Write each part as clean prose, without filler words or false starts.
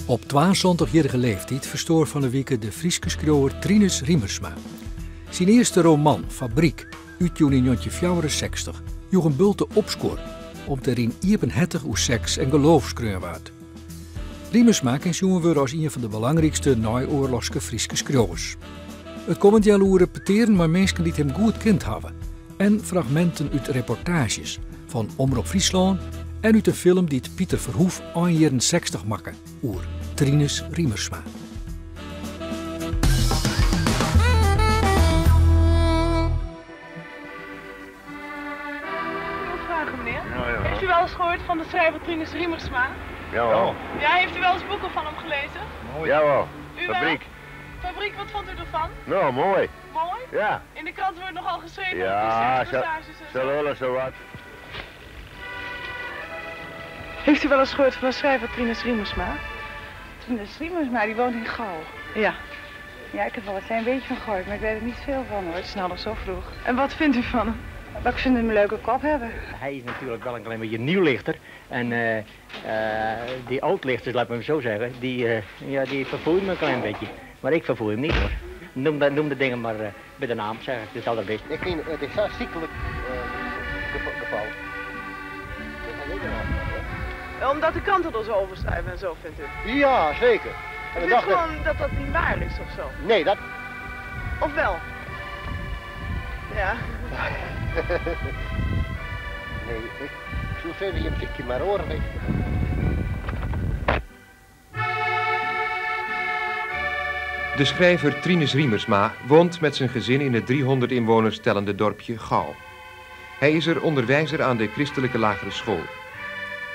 Op 22-jarige leeftijd verstoor van de week de Frieske schrijver Trinus Riemersma. Zijn eerste roman, Fabriek, uit juni 1964, joeg een bulte opscoor, omdat erin iepenhettig hoe seks en geloofskreun waard. Riemersma kan zien we als een van de belangrijkste naoorlogse Frieske schrijvers. Het komend jaar repeteren maar mensen die hem goed kent hebben. En fragmenten uit reportages van Omroep Friesland en uit een film die Pieter Verhoef aan jaren 60 maakte, oer Trinus Riemersma. Heeft u wel eens gehoord van de schrijver Trinus Riemersma? Jawel. Ja, heeft u wel eens boeken van hem gelezen? Jawel. U Fabriek. Wel? Fabriek, wat vond u ervan? Nou, mooi. Mooi? Ja. In de krant wordt nogal geschreven Ja, over passages en zo wel zo wat. Heeft u wel eens gehoord van de schrijver Trinus Riemersma? Trinus Riemersma, die woont in Gouw. Ja. Ja, ik heb wel een klein beetje van gehoord, maar ik weet er niet veel van hoor. Het is nou nog zo vroeg. En wat vindt u van hem? Maar ik vind hem een leuke kop hebben. Hij is natuurlijk wel een klein beetje nieuwlichter. En die oudlichters, laat me hem zo zeggen, die vervoeren me een klein beetje. Maar ik vervoer hem niet hoor. Noem de dingen maar bij de naam, zeg ik. Het is allerbest. Ik vind het is zo ziekelijk geval. Omdat de kranten er zo over schrijven en zo, vindt u? Ja, zeker. En Ik vind gewoon dat dat niet waar is of zo. Nee, dat... Of wel? Ja. Nee, ik zou zeggen, je muziekje maar horen, weet je. De schrijver Trinus Riemersma woont met zijn gezin in het 300 inwoners tellende dorpje Gouw. Hij is er onderwijzer aan de christelijke lagere school.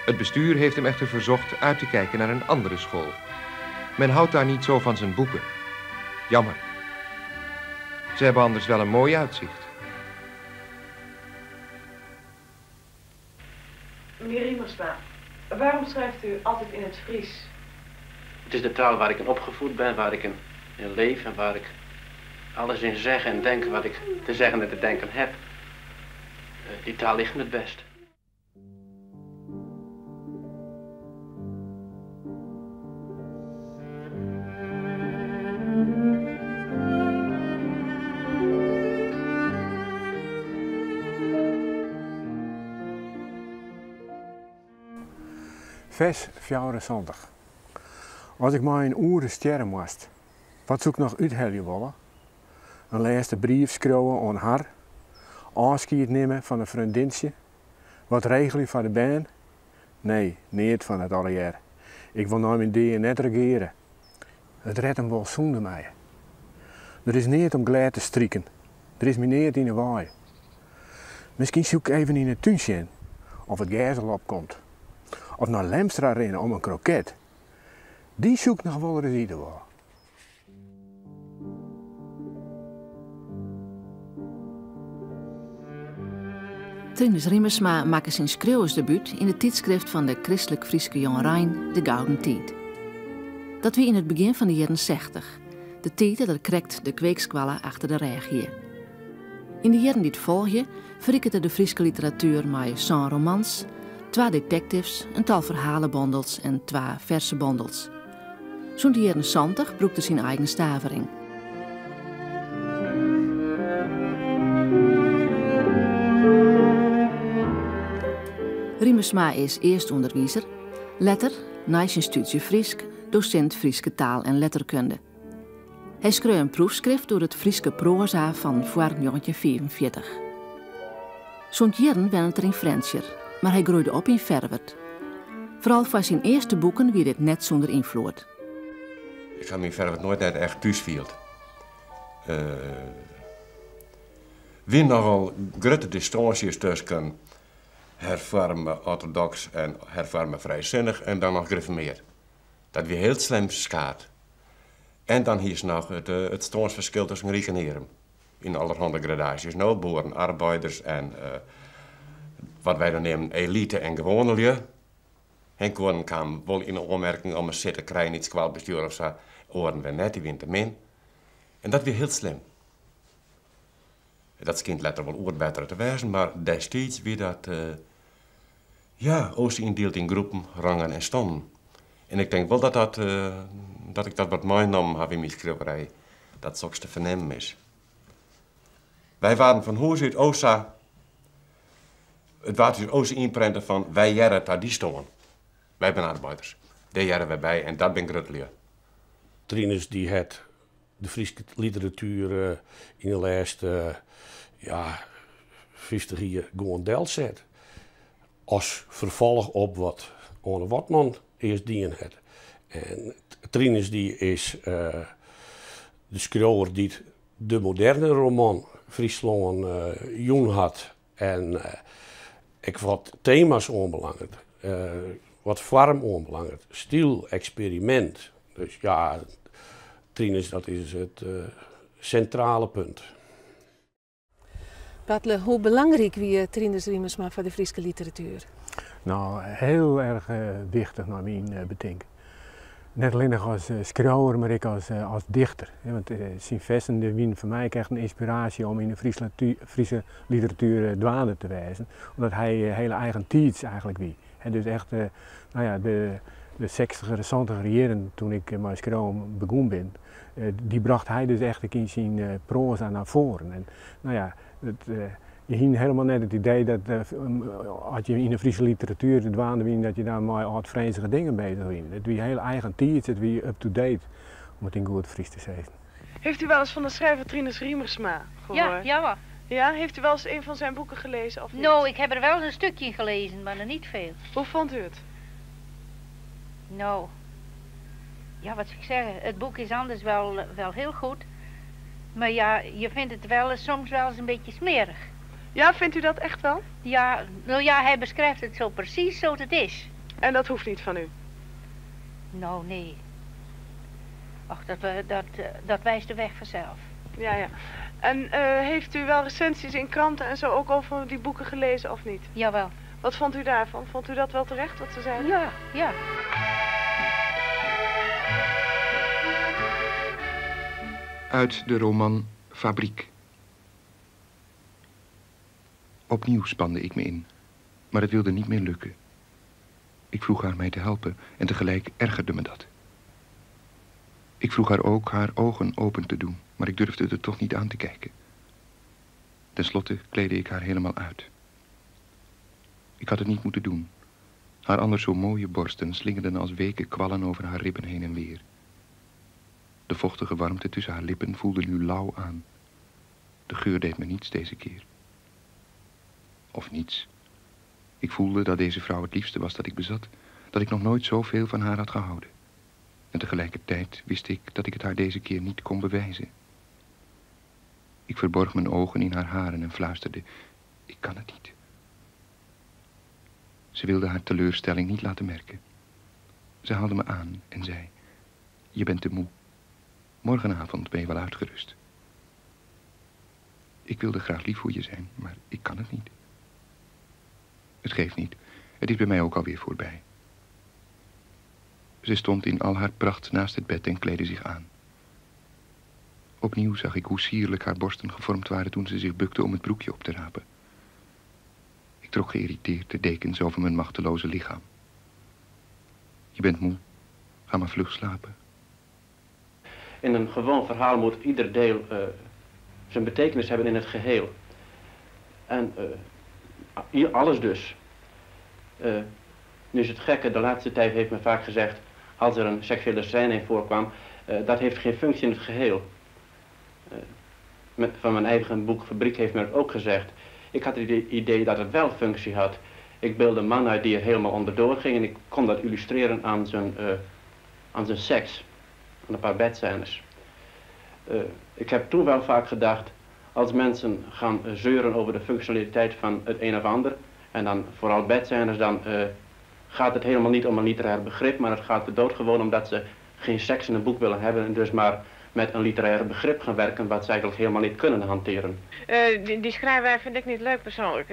Het bestuur heeft hem echter verzocht uit te kijken naar een andere school. Men houdt daar niet zo van zijn boeken. Jammer. Ze hebben anders wel een mooi uitzicht. Meneer Riemersma, waarom schrijft u altijd in het Fries? Het is de taal waar ik in opgevoed ben, waar ik in leef en waar ik alles in zeg en denk wat ik te zeggen en te denken heb. Die taal ligt me het best. Vers 24. Als ik maar een uren sterren moest, wat zoek ik nog uithellen willen? Een laatste brief schrijven aan haar, afscheid nemen van een vriendinnetje, wat regel je van de baan? Nee, niet van het alle jaar. Ik wil nou mijn dingen net regeren. Het redt hem wel zonder mij. Er is niet om glad te strikken, er is me niet in de waai. Misschien zoek ik even in het tuintje of het gazel opkomt. Of naar Lemstra rennen om een kroket. Die zoekt nog wel eens ieder wel. Trinus Riemersma maakte zijn schreeuwersdebuut in het tijdschrift van de christelijk Frieske jongerein, De Gouden Tijd. Dat wie in het begin van de jaren 60, de tijd dat er krekt de kweekskwallen achter de regie. In de jaren die het volgden, verrikkerde de Frieske literatuur met 100 romans, 2 detectives, een tal verhalenbondels en 2 verse bondels. Zo'n de jaren 70 broekte zijn eigen stavering. Riemersma is eerst onderwijzer, later, na zijn studie Friesk, docent Frieske taal en letterkunde. Hij schreef een proefschrift door het Frieske proza van voor 1944. Zo'n jaren werd het er in Frenscher, maar hij groeide op in Verwert. Vooral voor zijn eerste boeken wie dit net zonder invloed. Ik had me in Verwert nooit net echt thuis vield. Wie nogal grote distanties tussen hervormen orthodox en hervormen vrijzinnig en dan nog gereformeerd. Dat weer heel slim skaat. En dan hier is nog het standsverschil tussen Riek en Heren. In allerhande gradaties. Nou, boeren, arbeiders en wat wij dan nemen elite en gewone lui. Henk Koren kwam wel in een opmerking om een zitten krijgen, iets kwaad bestuur of zo. Oren we net, die wint hem in. En dat weer heel slim. Dat schijnt later wel oerbeter te wezen, maar destijds wie dat... ja, Oost indeelt in groepen, rangen en standen. En ik denk wel dat ik dat wat meegenomen heb in mijn schilderij. Dat zulks te vernemen is. Wij waren van Hoes uit Oosa. Het was uit Oosa inprenten van wij jaren daar die stonden. Wij zijn arbeiders. Daar jaren wij bij en dat ben Grutleer. Trinus die het de Friese literatuur in de laatste 50 jaar gewoon deel zet. Als vervolg op wat Anne Watman eerst dien had. En Trinus die is de schrijver die de moderne roman Friesland jong had. En ik wat thema's onbelangrijk, wat vorm onbelangrijk, stil, experiment. Dus ja, Trinus dat is het centrale punt. Bartle, hoe belangrijk wie Trinus Riemersma voor de Friese literatuur? Nou, heel erg wichtig naar mijn bedenken. Net alleen nog als schrijver, maar ook als dichter. Want zijn vesten wien voor mij echt een inspiratie om in de Friese literatuur dwaande te wijzen. Omdat hij hele eigen tijd eigenlijk wie. Dus echt, de 60er, 70er jaren toen ik mijn schrijven begon ben, die bracht hij dus echt in zijn proza naar voren. En je had helemaal net het idee dat als je in de Friese literatuur dwaande wien, dat je daar maar oud-Frensige dingen bezig bent. Het wie heel eigen tijd, het wie up-to-date, om het in goed Fries te zeggen. Heeft u wel eens van de schrijver Trinus Riemersma gehoord? Ja. Ja, heeft u wel eens een van zijn boeken gelezen of niet? Nou, ik heb er wel een stukje gelezen, maar nog niet veel. Hoe vond u het? Nou, ja, wat zou ik zeggen, het boek is anders wel heel goed. Maar ja, je vindt het wel soms wel eens een beetje smerig. Ja, vindt u dat echt wel? Ja, nou ja, hij beschrijft het zo precies zoals het is. En dat hoeft niet van u? Nou, nee. Ach, dat wijst de weg vanzelf. Ja. En heeft u wel recensies in kranten en zo ook over die boeken gelezen of niet? Jawel. Wat vond u daarvan? Vond u dat wel terecht, wat ze zeiden? Ja. Uit de roman Fabriek. Opnieuw spande ik me in, maar het wilde niet meer lukken. Ik vroeg haar mij te helpen en tegelijk ergerde me dat. Ik vroeg haar ook haar ogen open te doen, maar ik durfde er toch niet aan te kijken. Ten slotte kleedde ik haar helemaal uit. Ik had het niet moeten doen. Haar anders zo mooie borsten slingerden als weken kwallen over haar ribben heen en weer. De vochtige warmte tussen haar lippen voelde nu lauw aan. De geur deed me niets deze keer. Of niets. Ik voelde dat deze vrouw het liefste was dat ik bezat, dat ik nog nooit zoveel van haar had gehouden. En tegelijkertijd wist ik dat ik het haar deze keer niet kon bewijzen. Ik verborg mijn ogen in haar haren en fluisterde, ik kan het niet. Ze wilde haar teleurstelling niet laten merken. Ze haalde me aan en zei, je bent te moe. Morgenavond ben je wel uitgerust. Ik wilde graag lief voor je zijn, maar ik kan het niet. Het geeft niet. Het is bij mij ook alweer voorbij. Ze stond in al haar pracht naast het bed en kleedde zich aan. Opnieuw zag ik hoe sierlijk haar borsten gevormd waren toen ze zich bukte om het broekje op te rapen. Ik trok geïrriteerd de dekens over mijn machteloze lichaam. Je bent moe. Ga maar vlug slapen. In een gewoon verhaal moet ieder deel zijn betekenis hebben in het geheel. En alles dus. Nu is het gekke, de laatste tijd heeft men vaak gezegd, als er een seksuele scène in voorkwam, dat heeft geen functie in het geheel. Van mijn eigen boek Fabriek heeft men het ook gezegd. Ik had het idee dat het wel functie had. Ik beelde een man uit die er helemaal onderdoor ging en ik kon dat illustreren aan zijn seks. Aan een paar bedscènes. Ik heb toen wel vaak gedacht, als mensen gaan zeuren over de functionaliteit van het een of ander, en dan vooral bedscènes, dan gaat het helemaal niet om een literair begrip, maar het gaat er doodgewoon omdat ze geen seks in een boek willen hebben en dus maar met een literair begrip gaan werken wat ze eigenlijk helemaal niet kunnen hanteren. Die schrijver vind ik niet leuk persoonlijk.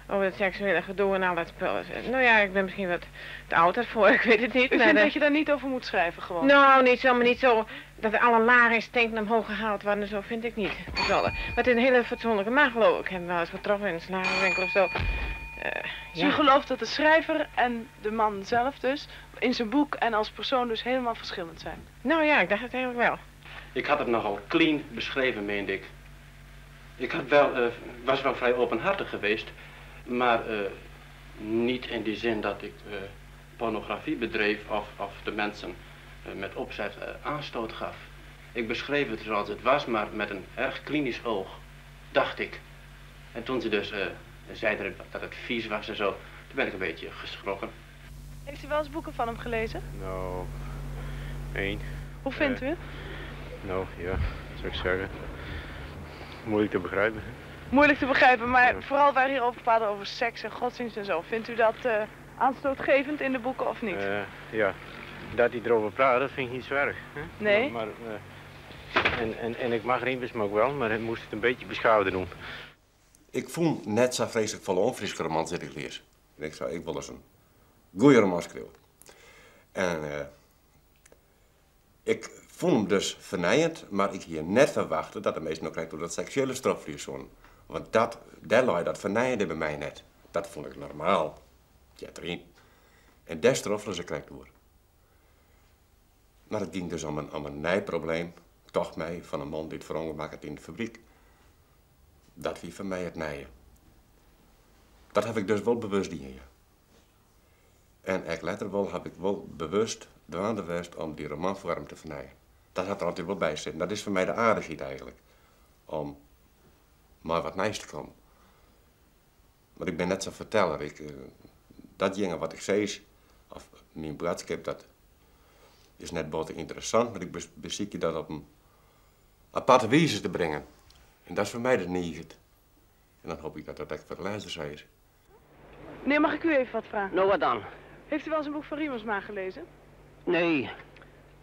Over het seksuele gedoe en al dat spul. Nou ja, ik ben misschien wat te oud ervoor, ik weet het niet. U vindt dat je daar niet over moet schrijven gewoon? Nou, niet zo dat alle lagen stinken omhoog gehaald worden, zo vind ik niet. Maar het is een hele fatsoenlijke man, geloof ik. Ik heb hem wel eens getroffen in een slagerwinkel of zo. Dus u gelooft dat de schrijver en de man zelf dus in zijn boek en als persoon dus helemaal verschillend zijn? Nou ja, ik dacht het eigenlijk wel. Ik had het nogal clean beschreven, meende ik. Ik was wel vrij openhartig geweest, maar niet in die zin dat ik pornografie bedreef of de mensen met opzet aanstoot gaf. Ik beschreef het zoals het was, maar met een erg klinisch oog, dacht ik. En toen ze dus zeiden dat het vies was en zo, toen ben ik een beetje geschrokken. Heeft u wel eens boeken van hem gelezen? Nou, 1. Hoe vindt u het? Nou, ja, zou ik zeggen. Moeilijk te begrijpen. Moeilijk te begrijpen, maar vooral waar hier over praten over seks en godsdienst en zo. Vindt u dat aanstootgevend in de boeken of niet? Ja, dat hij erover praat, dat vind ik niet zo erg. Hè? Nee? En ik mag Riemersma ook wel, maar hij moest het een beetje beschouwd doen. Ik vond net zo vreselijk volle onfriske romans dat ik lees. En ik zei, ik wil eens een goeie roman schrijven. En ik vond hem dus vernijend, maar ik hier net verwachtte dat de meesten nog krijgt door dat seksuele strafvliezen. Want dat vernijende bij mij net. Dat vond ik normaal. Ja, erin. En des strafvlies ik krijg door. Maar het ging dus om een nijprobleem, toch mij, van een man die het verongelukt in de fabriek. Dat wie van mij het nijen. Dat heb ik dus wel bewust in je. En ik later wel heb ik wel bewust dwaande geweest om die romanvorm te vernijen. Dat had er altijd wel bij zitten. Dat is voor mij de aardigheid eigenlijk. Om maar wat nijs te komen. Maar ik ben net zo'n verteller. Dat dingen wat ik zei, of mijn boodschap, dat is net boven interessant, maar ik beziek je dat op een aparte wijze te brengen. En dat is voor mij de niet. En dan hoop ik dat dat ook voor de lezers is. Meneer, mag ik u even wat vragen? Nou, wat dan? Heeft u wel eens een boek van Riemersma gelezen? Nee.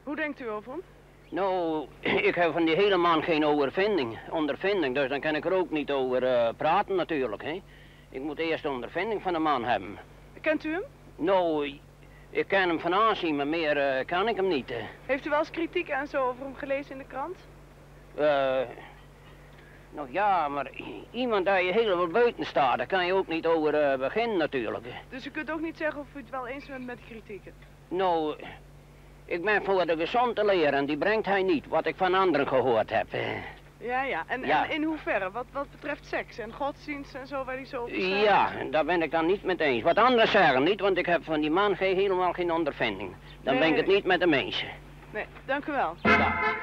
Hoe denkt u over hem? Nou, ik heb van die hele man geen ondervinding, dus dan kan ik er ook niet over praten natuurlijk, hè. Ik moet eerst de ondervinding van de man hebben. Kent u hem? Nou, ik ken hem van aanzien, maar meer kan ik hem niet. Heeft u wel eens kritiek en zo over hem gelezen in de krant? Nou ja, maar iemand daar je helemaal buiten staat, daar kan je ook niet over beginnen natuurlijk. Dus u kunt ook niet zeggen of u het wel eens bent met de kritieken? Nou, ik ben voor de gezonde leer en die brengt hij niet, wat ik van anderen gehoord heb. Ja. En in hoeverre? Wat betreft seks en godsdienst en zo, waar hij zo op beschrijft? Ja, daar ben ik dan niet mee eens. Wat anderen zeggen niet, want ik heb van die man helemaal geen ondervinding. Dan ben ik het niet met de mensen. Nee, dank u wel. Ja.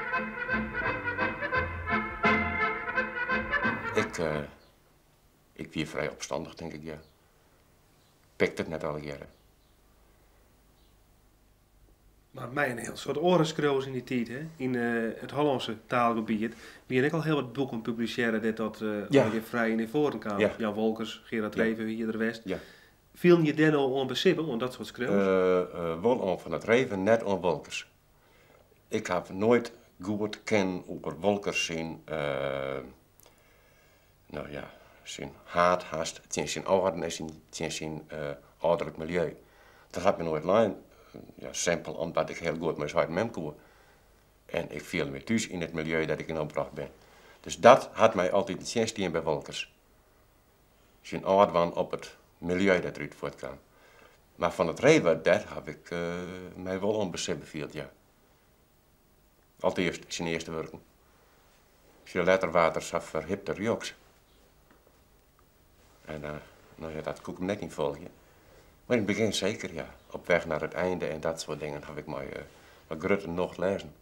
Ik weer vrij opstandig, denk ik, ja. Pikt het net al jaren. Maar mij een heel soort orenskroos in die tijd, hè? In het Hollandse taalgebied. Wie en ik al heel wat boeken publiceren dat je vrij in de voren kwam. Ja. Jan Wolkers, Gerard Reven, hier de West. Ja. Viel je dan al onbesippen, want dat soort skroos? Wel on van het Reven, net on Wolkers. Ik heb nooit goed ken over Wolkers zijn, nou ja, zijn haat, haast, zijn orde en zijn ouderlijk milieu. Dat had me nooit lijn. Ja, simpel omdat ik heel goed met zijn mem kon. En ik viel me thuis in het milieu dat ik in opdracht ben. Dus dat had mij altijd het zin bij Wolkers. Zijn oordwan op het milieu dat eruit voortkwam. Maar van het Reven, dat heb ik mij wel onbeseft gevoeld, ja. Altijd zijn eerste werken. Als je letter water zag verhipte rioks. En nou ja, dat kon ik hem net niet volgen. Maar in het begin zeker, ja. Op weg naar het einde en dat soort dingen heb ik maar Grutte nog lezen.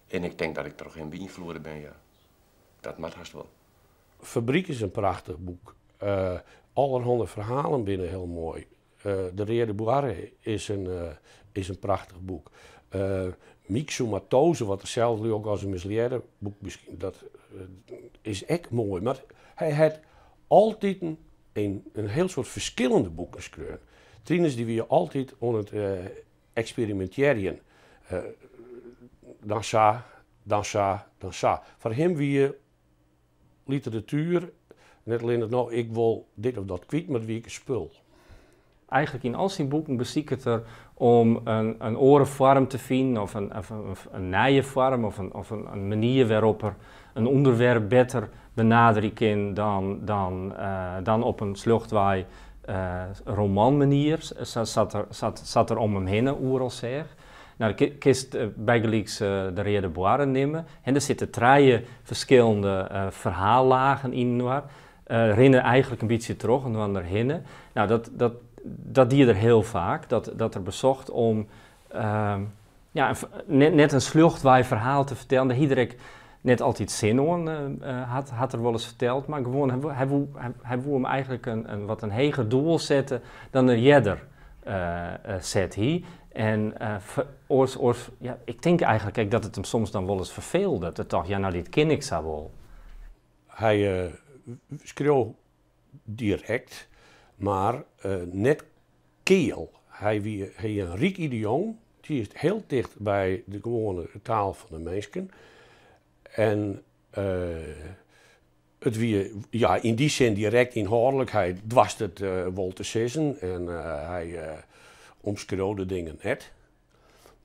En ik denk dat ik toch geen beïnvloeden ben, ja. Dat mag haast wel. Fabriek is een prachtig boek. Allerhande verhalen binnen heel mooi. De Rede Boire is een prachtig boek. Mixomatose, wat hetzelfde ook als een misleerde boek misschien, dat is echt mooi. Maar hij had altijd een heel soort verschillende boeken geschreven. Trines die we altijd aan het experimenteren. Dan sa. Voor hem wie literatuur, net alleen het nou, ik wil dit of dat kwijt, maar wie ik spul. Eigenlijk in al zijn boeken beziek het er om een orenvorm te vinden, of een nieuwe vorm, of een manier waarop er een onderwerp beter benaderen kan dan op een sluchtwaai romanmanier. Zat er om hem heen, oeral zeg. Nou, de kist bijgelijks de Rede Boaren nemen. En er zitten 3 verschillende verhaallagen in. Rennen eigenlijk een beetje terug en dan erheen. Nou, dat die er heel vaak. Dat er bezocht om net een sluchtwaai verhaal te vertellen. Dat iedereen net altijd zin aan had er wel eens verteld. Maar gewoon, hij wil hem eigenlijk een heger doel zetten dan een jedder zet hier. En ik denk eigenlijk dat het hem soms dan wel eens verveelde. Dat toch, ja, nou dit ken ik zo wel. Hij schreeuw direct, maar net keel. Hij een riek idiom, die is heel dicht bij de gewone taal van de mensen. En het wie, ja, in die zin direct inhoudelijk, hij dwast het wel te zeggen en hij omschreeuwde dingen net.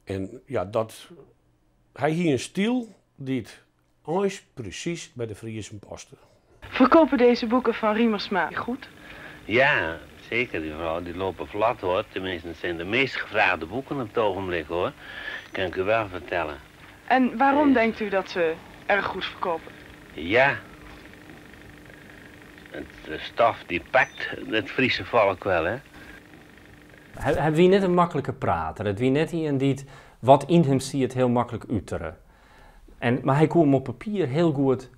En ja, hij hier een stil die het alles precies bij de Friese paste. Verkopen deze boeken van Riemersma goed? Ja, zeker. Die vrouw die lopen vlot hoor. Tenminste, het zijn de meest gevraagde boeken op het ogenblik hoor. Kan ik u wel vertellen. En waarom denkt u dat ze erg goed verkopen? Ja. De stof die pakt het Friese volk wel hè. Hij wie net een makkelijke prater. Het wie net iemand die wat in hem zie het heel makkelijk uteren. Maar hij kon hem op papier heel goed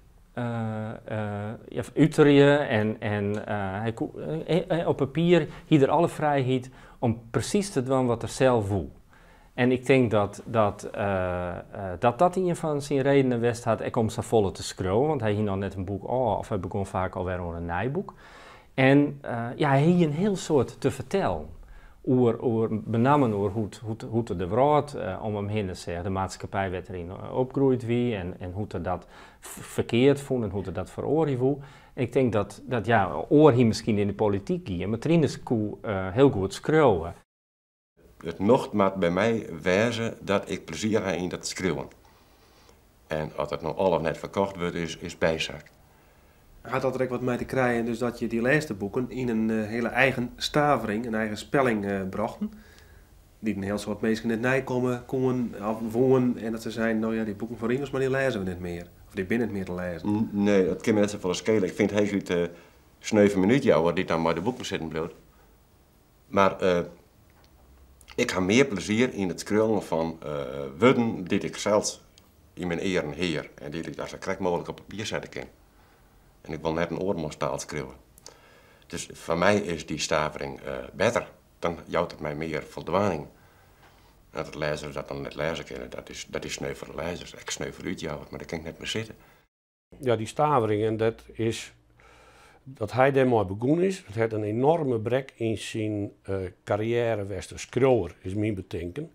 uteren en hij kon, op papier hier er alle vrijheid om precies te doen wat er zelf wil. En ik denk dat een van zijn redenen was had om zijn volle te schreeuwen, want hij hier nog net een boek of hij begon vaak alweer aan een nijboek. En hij had een heel soort te vertellen. Benamen hoe de wereld om hem heen zegt, de maatschappij werd erin opgegroeid wie en hoe er dat verkeerd vond en hoe er dat veroordeeld voel. Ik denk dat oor hier misschien in de politiek ging, maar Trines kon heel goed schreeuwen. Het nocht maakt bij mij wijzen dat ik plezier heb in dat schreeuwen. En als het nog alles net verkocht wordt, is bijzaak. Had dat er ook wat mee te krijgen, dus dat je die laatste boeken in een hele eigen stavering, een eigen spelling brachten. Die een heel soort mensen net nijkomen, konden of wonen en dat ze zijn, nou ja, die boeken van Riemers, maar die lezen we niet meer. Of die binnen het meer te lezen. Nee, dat kan me net zo veel schelen. Ik vind het heel goed 7 minuten jou, die dan maar de boeken zitten bloot. Maar ik heb meer plezier in het schreeuwen van woorden die ik zelf in mijn eren heer en die ik als ik mogelijk op papier zetten kan. En ik wil net een oorlogstaal schreeuwen. Dus voor mij is die stavering beter. Dan jouwt het mij meer voldwaning. Dat de lezers dat dan net lezen kunnen, dat is sneu voor de lezers. Ik sneu voor u jou, maar daar kan ik net meer zitten. Ja, die stavering, en dat is dat hij daarmee begonnen is. Het heeft een enorme brek in zijn carrière als schreeuwer, is mijn bedenken.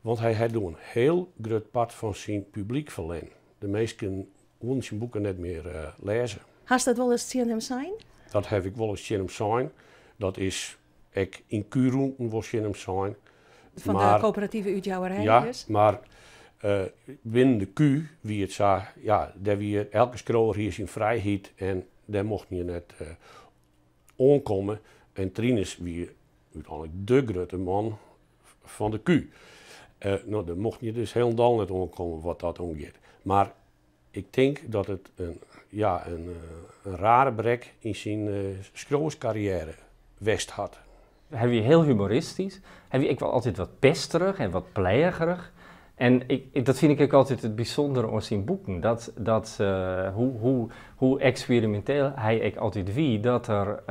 Want hij had een heel groot part van zijn publiek verlenen. De meesten wilden zijn boeken net meer lezen. Hast dat wel eens zien hem zijn? Dat heb ik wel eens zien hem zijn. Dat is ik in Kuroenten wel zien hem zijn. Van de coöperatieve uitjouwerij ja, dus? Maar binnen de Q, wie het zei, ja, daar wie elke schreeuwer hier zijn vrijheid en daar mocht je net aankomen. En Trines wie uiteindelijk de grote man van de Q. Nou, daar mocht je dus helemaal net aankomen wat dat omgeeft. Maar ik denk dat het een rare brek in zijn schreeuwerscarrière west had. Hij was heel humoristisch. Hij was wel altijd wat pesterig en wat plegerig. En dat vind ik ook altijd het bijzondere aan zijn boeken. Hoe experimenteel hij ook altijd wie. Dat er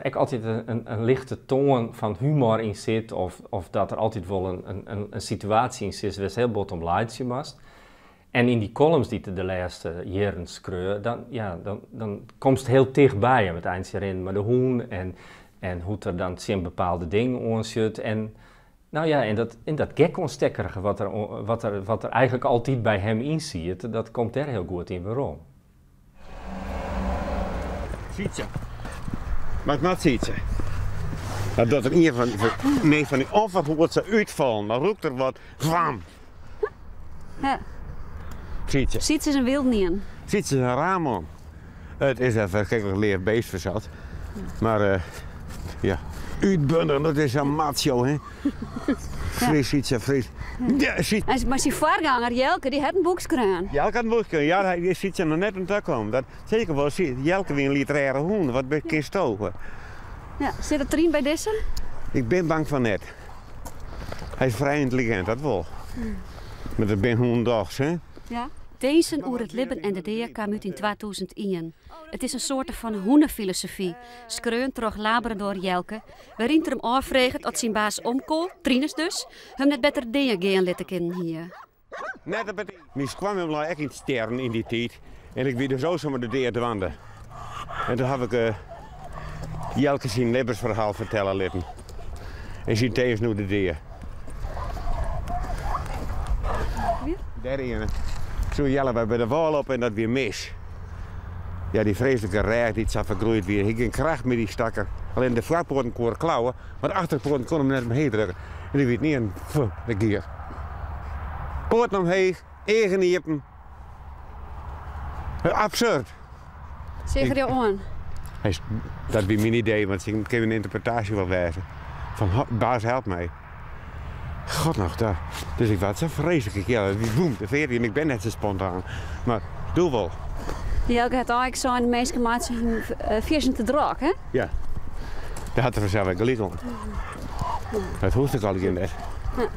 ook altijd een lichte toon van humor in zit. Of dat er altijd wel een situatie in zit waar heel bottom line was. En in die columns die de laatste jaren schreeuwen, dan komt het heel dichtbij hem het eindje erin. Maar de hoen en hoe er dan zijn bepaalde dingen aanzet. En nou ja, in dat gekonstekkerige wat er eigenlijk altijd bij hem in zit, dat komt er heel goed in waarom. Ziet ze. Wat ziet ze? Dat er een van die of wat ze uitvallen, maar roept er wat kwam. Ja. Ziet ze. Ziet ze zijn wild niet in. Ziet ze een raam aan. Het is een verschrikkelijk leer beest verzat. Maar ja, uitbundelen, dat is een macho, hè. Fris iets, fris. Ja, maar zijn voorganger Jelke, die had een boekskraan. Jelke had een boekskraan, ja, hij ziet je nog net aan het komen. Dat zeker wel, Jelke weer een literaire hoen, wat ben je stoken. Ja, zit er erin bij Dissen? Ik ben bang van net. Hij is vrij intelligent, dat wel. Maar dat ben hoendags, hè. Ja. Deze oer het Libben en de Deer kwam uit in 2001. Het is een soort van hoenenfilosofie, skreun terug laberen door Jelke, waarin er hem afvraagt dat zijn baas omkool, Trinus dus, hem net beter dingen gaan laten kennen hier. Net op het... Mis kwam hem echt in sterren in die tijd en ik wilde zo zomaar de Deer te wanden. En toen heb ik Jelke zijn levensverhaal vertellen laten. En zijn tevens nu de Deer. Weer? Daar ene. Zo jellen wij bij de wal op en dat weer mis. Ja, die vreselijke rij die zat vergroeid weer. Ik ging kracht met die stakker. Alleen de voorpoorten kon klauwen, maar de achterpoorten kon hem net omheen drukken. En die weet niet een de keer. Poorten omheen, eigen niepen. Absurd. Zeg je aan? Dat was mijn idee, want ik kan een interpretatie wel wijzen. Van baas help mij. God nog daar. Dus ik was zo vreselijk. Ja, die boem, de 14 en ik ben net zo spontaan. Maar doe wel. Jelke had eigenlijk zo in de meeste maatsen viersen te draag, hè? Ja. Daar had er vanzelf een gelijk om. Dat hoeft ik al in net. Ja.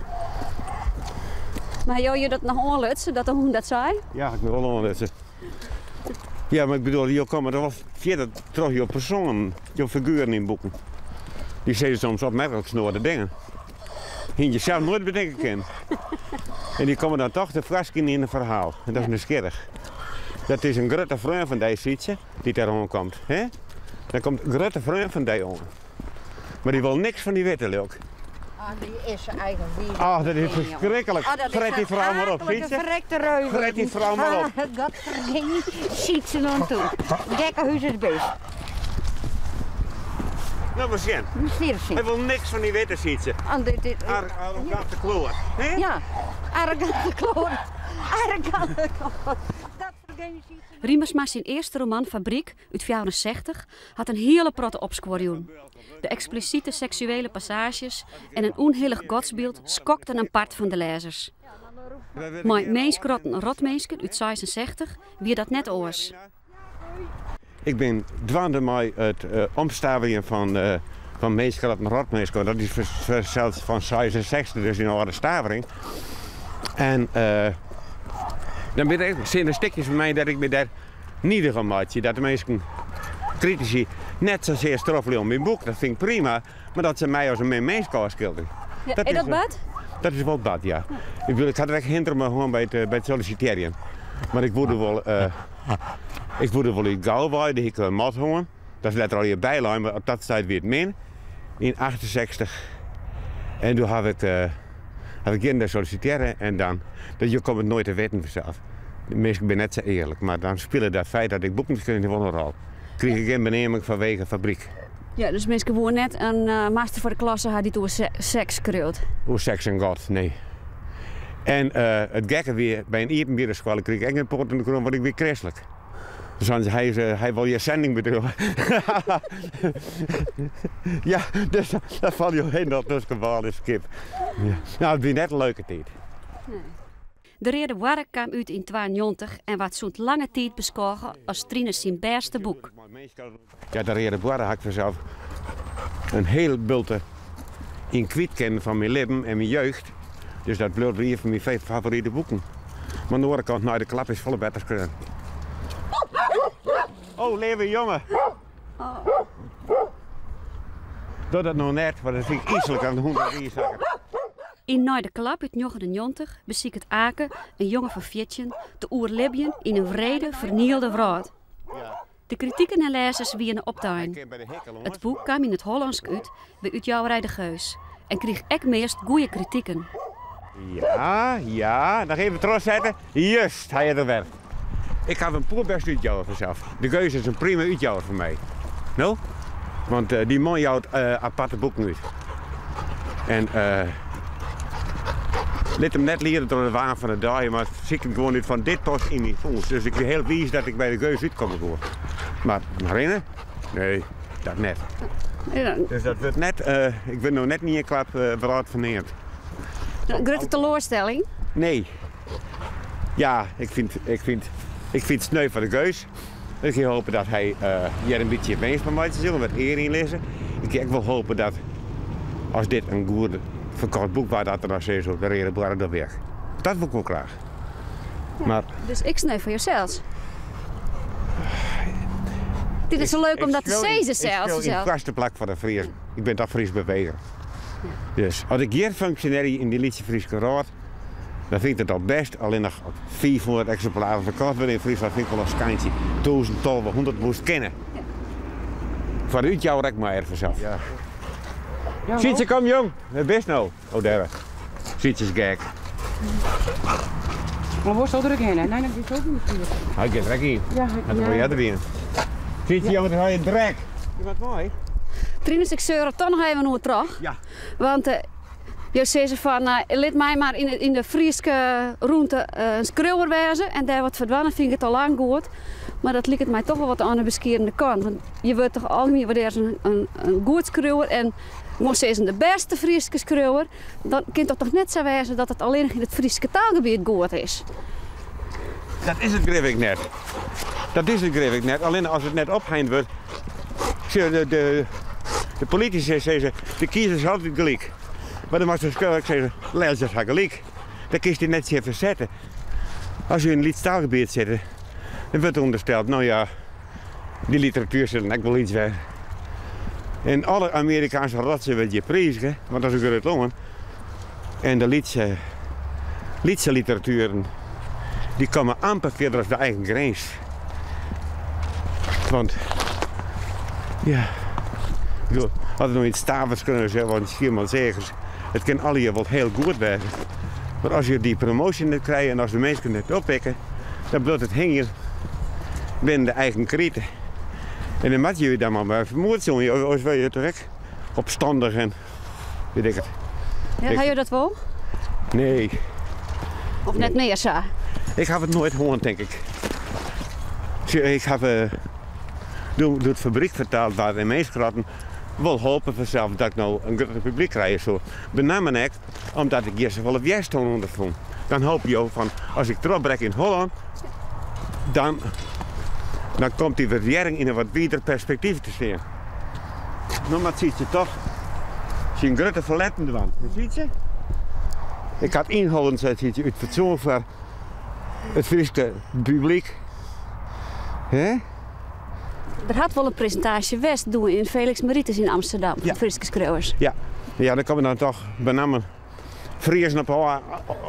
Maar jou je dat nog onlutsen, dat de hoen dat zei? Ja, ik ben wel onlutsen. Ja, maar ik bedoel, je komt er wel verder terug je personen, je figuren in boeken. Die zeggen soms opmerkelijk snoorde dingen. Die je zelf nooit bedenken kan. En die komen dan toch de frasken in een verhaal. En dat is nieuwsgierig. Dat is een grote vriend van die zietje die daar komt. Dan komt een grote vriend van die om. Maar die wil niks van die weten ook. Ah, die is zijn eigen wiel. Ah, dat is verschrikkelijk. Fret die vrouw maar op, ziet je? Verrekte reuven. Fret die vrouw maar op. Dat verging, ziet ze dan toe. Gekkenhuis is best. Nou, maar zien. Hij wil niks van die weten, ziet ze. Arrogante kloor. Ja, arrogante kloor. Arrogante kloor. Riemersma zijn eerste roman Fabriek uit 1964 had een hele protte opscoring. De expliciete seksuele passages en een onheilig godsbeeld schokten een part van de lezers. Maar Meeskrotten Rotmeesken uit 1966 wie dat net oors. Ik ben dwaande met het omstavingen van Meeskrotten Rotmeesken. Dat is zelfs van 1966, dus in een oude stavering. En dan zijn er stukjes van mij dat ik me daar niet van maak. Dat de mensen critici net zozeer stroffelen om mijn boek, dat vind ik prima. Maar dat ze mij als een mens kan schilderen. Ja, is dat bad? Dat is wel bad, ja. Ik had er echt hinderen me gewoon bij het solliciteren. Maar ik wilde wel in gauw worden, ik wil mat houden. Dat is letterlijk al je bijlijn, maar op dat tijd weer het min. In 68. En toen heb ik in solliciteren en dan, je komt het nooit te weten vanzelf. Meestal ben ik net zo eerlijk, maar dan speelde dat feit dat ik boekenskunde wel een rol. Kreeg ik een beneming vanwege fabriek. Ja, dus mensen gewoon net een master voor de klasse had die over seks kreeg. Over seks en God, nee. En het gekke weer, bij een evenbierschool kreeg ik een poort in de kroon, word ik weer christelijk. Dus hij wil je zending bedrijven. Ja, dus dat valt je heen dat dus geval is kip. Ja. Nou, het was net een leuke tijd. Nee. De Rede Warre kwam uit in 1992 en werd zo'n lange tijd beschouwd als Trinus zijn beste boek. Ja, de Rede Warre had ik vanzelf een heel bulte in kwijt kennen van mijn leven en mijn jeugd. Dus dat bleef een van mijn favoriete boeken. Maar aan de andere kant, nou, de klap is volle beter kunnen. Oh, leven jongen. Doe dat nou net, want dat vind ik iselijk aan de hond die zakken. In Na de Klap uit 1990 beziek het Aken, een jongen van 14, te oerlibben in een vrede, vernielde wereld. De kritieken en lezers wieren optuin. Het boek kwam in het Hollands uit bij Uitjouwerij de Geus en kreeg ook meest goede kritieken. Ja, dan even trots zetten. Juist, hij had er werk. Ik heb een poerbest uitjouwer vanzelf. De Geus is een prima uitjouwer voor mij. Nou? Want die man jouwt aparte boeken uit. En liet hem net leren door de waan van de dag, maar zie ik hem gewoon niet van dit post in die fonds. Dus ik ben heel wijs dat ik bij de Geus uitkom. Maar Marine? Nee, dat net. Ja. Dus dat wordt net, ik ben nog net niet een klap brood verneerd. Een grote teleurstelling? Nee. Ja, ik vind het sneu voor de keus. Ik wil hopen dat hij hier een beetje bezig met mij zullen wat eer in lezen. Ik wil hopen dat als dit een goed verkocht boek was, dat er dan steeds ook de reden waren dat weg. Dat wil ik wel graag. Ja, maar, dus ik sneu voor jezelf. Dit is zo leuk om dat te zeggen zelfs. Ik speel in vaste plek voor de Fries. Ik ben dat Fries beweger. Dus als ik hier functioneer in die Lietse Friese Raad, dan vind ik het al best. Alleen nog 400 exemplaren verkocht worden in Friesland vind ik wel een schijntje. 1000, 1200 moest kennen. Ja. Vanuit jou rek maar even zelf. Ja. Zietje, kom jong. Dat best nou. Oh, daar. Zietjes gek. Maar waar zou er heen? Nee, dat is ook niet. Hij gaat direct in. Ja, dat wil jij erin. Zietje, jongen, dan ga je drek. Je bent mooi. Trinus, ik zeur toch nog even hoe terug. Ja. Want je zei ze van, laat mij maar in de Friese roente een schreeuwer wezen. En daar wat verdwannen vind ik het al lang goed. Maar dat lijkt het mij toch wel wat aan de bescherende kant. Want je wordt toch algemeen waardeerd een goed schreeuwer. En moest ze de beste Friese schreeuwer. Dan kan het toch net zo wezen dat het alleen in het Friese taalgebied goed is. Dat is het grif ik net. Dat is het grif ik net. Alleen als het net opgeind wordt. De politici zeggen, de kiezers is altijd gelijk. Maar dan mag ze zeggen, lees dat gelijk. Dan kiest hij net even zetten. Als je in een liedstaalgebied zit, dan wordt er ondersteld, nou ja, die literatuur zit er wel iets weg. En alle Amerikaanse rotsen werd je prijzen, want dat is ook uit Longen. En de Lietse literaturen, die komen amper verder dan de eigen grens. Want, ja, ik had nog iets stavers kunnen zeggen, want Schierman Zegers, het kan alle hier wel heel goed wezen. Maar als je die promotie net krijgt en als de mensen het oppikken, dan blijft het hingen binnen de eigen kreten. En dan moet je dan maar vermoord zijn, als wil je terug opstandig en weet ik het. Ja, ga je dat wel? Nee. Of net meer zo? Ik heb het nooit gehoord, denk ik. Ik heb door het fabriek vertaald waar de meesten wel hopen vanzelf dat ik nou een groot publiek krijg. Zo. Benamelijk ik, omdat ik hier zoveel op Jerstoon ondervond. Dan hoop je ook van, als ik terugbrek in Holland, dan komt die waardering in een wat wijder perspectief te staan. Nou, maar ziet je toch, zie een grote verlettende wand. Ziet je? Ik had ingehouden, ziet je, uit fatsoen voor het Friese publiek. Hè? Er had wel een presentatie West doen in Felix Meritus in Amsterdam, van Friese schreeuwers. Ja. Ja, dan komen dan toch benamelijk Friesen op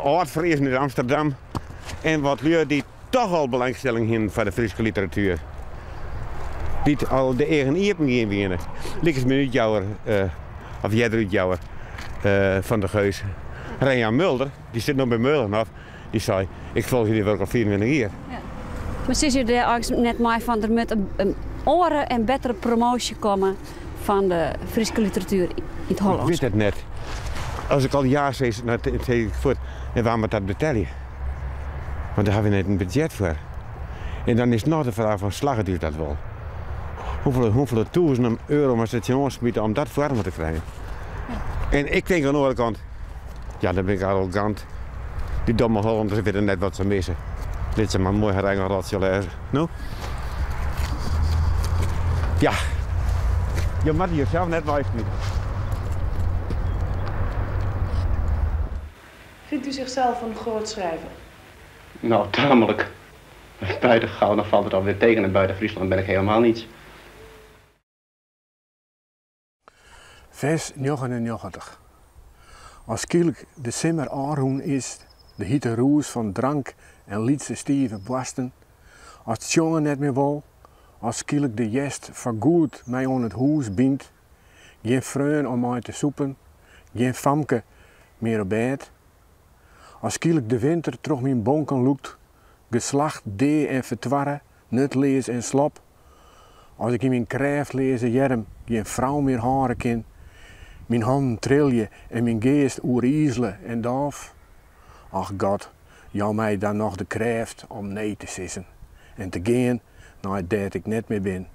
Oud-Friesen in Amsterdam. En wat lui die toch al belangstelling hebben voor de Friese literatuur. Die al de eigen iepen gaan winnen. Likkers minuut jouwer, of jij eruit jouwer, van de Geus. Renja Mulder, die zit nog bij Mulder af, die zei, ik volg jullie wel al 24 jaar. Ja. Maar zie je er eigenlijk net maar van, er moet een andere en betere promotie komen van de Friese literatuur in het Hollands? Ik weet het net. Als ik al ja zei, dan zeg ik voort, en waar moet dat betalen? Want daar hebben we net een budget voor. En dan is nog de vraag van slagen duurt dat wel. Hoeveel duizenden euro moet het jongens smieten om dat voor te krijgen? Ja. En ik denk aan de andere kant, ja, dan ben ik arrogant. Die domme Hollanders weten net wat ze missen. Dit is maar mooi geregen ratje lezen. Nou? Ja. Je moet jezelf net wijs niet. Vindt u zichzelf een groot schrijver? Nou, tamelijk. Buiten Gouden valt het alweer tegen en buiten Friesland ben ik helemaal niets. Vers 99. Als kielijk de simmer aanroen is, de hitte roes van drank en lietse stieve basten, als het jongen net meer wil, als kielijk de jest vergoed mij aan het huis bindt, geen vreun om mij te soepen, geen famke meer op bed, als kielijk de winter troch mijn bonken loekt, geslacht dee en vertwarren, nut lees en slop, als ik in mijn krijft lezen jerm, geen vrouw meer haren kin, mijn handen trilje en mijn geest oerizelen en doof. Ach God, jou mij dan nog de krijft om nee te sissen en te gaan nou, daar ik net mee ben.